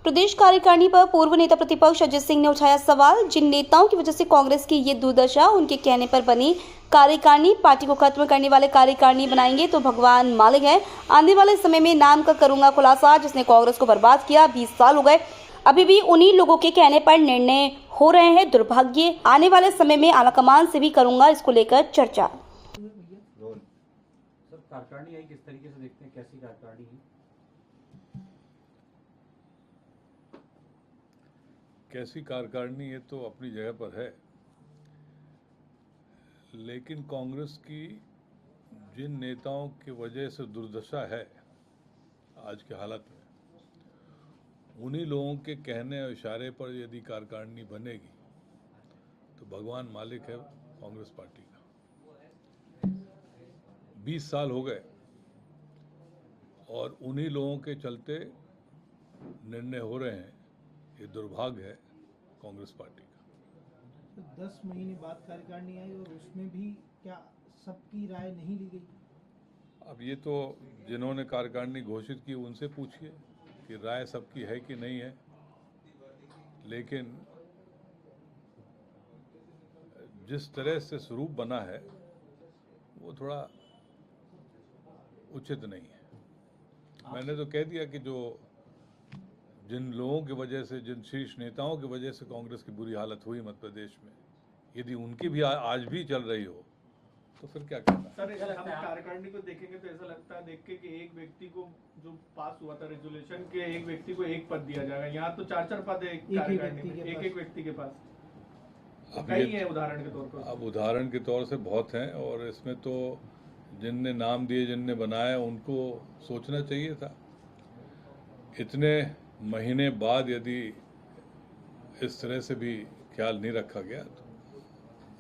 प्रदेश कार्यकारिणी पर पूर्व नेता प्रतिपक्ष अजय सिंह ने उठाया सवाल। जिन नेताओं की वजह से कांग्रेस की ये दुर्दशा, उनके कहने पर बनी कार्यकारिणी पार्टी को खत्म करने वाले कार्यकारिणी बनाएंगे तो भगवान मालिक है। आने वाले समय में नाम का करूंगा खुलासा, जिसने कांग्रेस को बर्बाद किया। 20 साल हो गए, अभी भी उन्हीं लोगों के कहने पर निर्णय हो रहे हैं। दुर्भाग्य, आने वाले समय में आलाकमान से भी करूंगा इसको लेकर चर्चा। कार्यकारिणी आई किस तरीके से देखते हैं, कैसी कार्यकारिणी है? कैसी कार्यकारिणी ये तो अपनी जगह पर है, लेकिन कांग्रेस की जिन नेताओं की वजह से दुर्दशा है आज के हालत में, उन्हीं लोगों के कहने और इशारे पर यदि कार्यकारिणी बनेगी तो भगवान मालिक है कांग्रेस पार्टी का। 20 साल हो गए और उन्हीं लोगों के चलते निर्णय हो रहे हैं। ये दुर्भाग्य है कांग्रेस पार्टी का। तो 10 महीने बाद कार्यकारिणी आई और उसमें भी क्या सबकी राय नहीं ली गई? अब ये तो जिन्होंने कार्यकारिणी घोषित की उनसे पूछिए कि राय सबकी है कि नहीं है, लेकिन जिस तरह से स्वरूप बना है वो थोड़ा उचित नहीं है। मैंने तो कह दिया कि जो जिन लोगों की वजह से, जिन शीर्ष नेताओं की वजह से कांग्रेस की बुरी हालत हुई मध्य प्रदेश में, यदि उनकी भी आज भी चल रही हो तो फिर क्या करना। सर, हम कार्यकारिणी को देखेंगे तो ऐसा लगता है देख के कि एक व्यक्ति को जो पास हुआ था रेजोल्यूशन के, एक व्यक्ति को एक पद दिया जाएगा। यहाँ तो 4-4 पद है एक व्यक्ति के पास। कई है उदाहरण के तौर पर। अब उदाहरण के तौर से बहुत हैं, और इसमें तो जिनने नाम दिए, जिनने बनाया, उनको सोचना चाहिए था। इतने महीने बाद यदि इस तरह से भी ख्याल नहीं रखा गया तो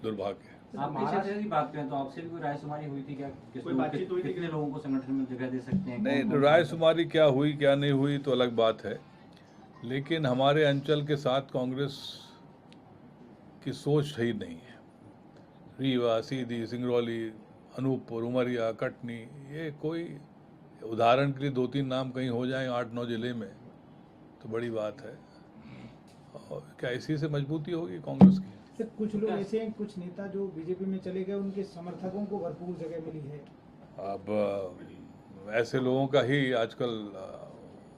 दुर्भाग्य है। आप महाराष्ट्र की बात करें तो आपसे भी कोई रायशुमारी हुई थी क्या? कितने लोगों को संगठन में जगह दे सकते हैं? नहीं, रायशुमारी क्या हुई क्या नहीं हुई तो अलग बात है, लेकिन हमारे अंचल के साथ कांग्रेस की सोच सही नहीं है। रीवा, सीधी, सिंगरौली, अनूपपुर, उमरिया, कटनी, ये कोई उदाहरण के लिए 2-3 नाम कहीं हो जाएं 8-9 जिले में तो बड़ी बात है। और क्या इसी से मजबूती होगी कांग्रेस की? सर, कुछ लोग ऐसे हैं, कुछ नेता जो बीजेपी में चले गए, उनके समर्थकों को भरपूर जगह मिली है। अब ऐसे लोगों का ही आजकल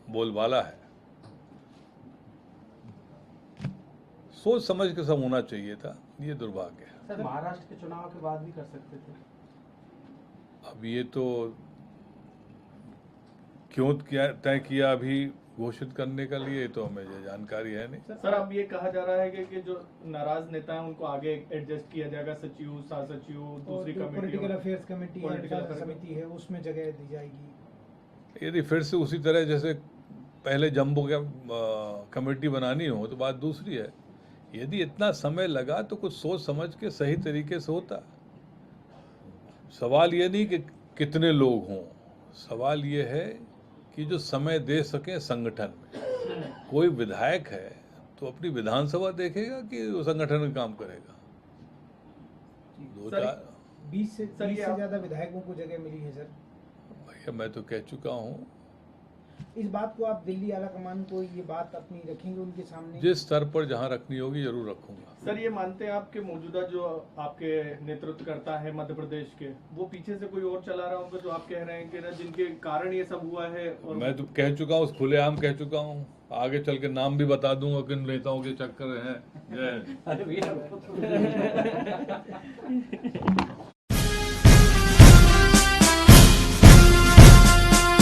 बोलबाला है। सोच समझ के सब होना चाहिए था, ये दुर्भाग्य है। सर, महाराष्ट्र के चुनाव के बाद भी कर सकते थे। अब ये तो क्यों तय किया अभी घोषित करने का लिए, तो हमें ये जानकारी है नहीं। सर, अब ये कहा जा रहा है कि जो नाराज नेता हैं उनको आगे एडजस्ट किया जाएगा, सचिव, सह सचिव, दूसरी कमेटी, पॉलिटिकल अफेयर्स कमेटी समिति है, उसमें जगह दी जाएगी। यदि फिर से उसी तरह जैसे पहले जम्बो कमेटी बनानी हो तो बात दूसरी है। यदि इतना समय लगा तो कुछ सोच समझ के सही तरीके से होता। सवाल ये नहीं कि कितने लोग हों, सवाल ये है कि जो समय दे सके संगठन में। कोई विधायक है तो अपनी विधानसभा देखेगा कि वो संगठन में काम करेगा। 20 से ज्यादा विधायकों को जगह मिली है सर। भैया, मैं तो कह चुका हूँ। इस बात को आप दिल्ली आलाकमान को ये बात अपनी रखेंगे उनके सामने? जिस स्तर पर जहाँ रखनी होगी जरूर रखूंगा। सर, ये मानते हैं आपके मौजूदा जो आपके नेतृत्व करता है मध्य प्रदेश के, वो पीछे से कोई और चला रहा होगा जो आप कह रहे हैं कि जिनके कारण ये सब हुआ है? और मैं तो कह चुका हूँ, खुलेआम कह चुका हूँ, आगे चल के नाम भी बता दूंगा किन नेताओं के चक्कर हैं।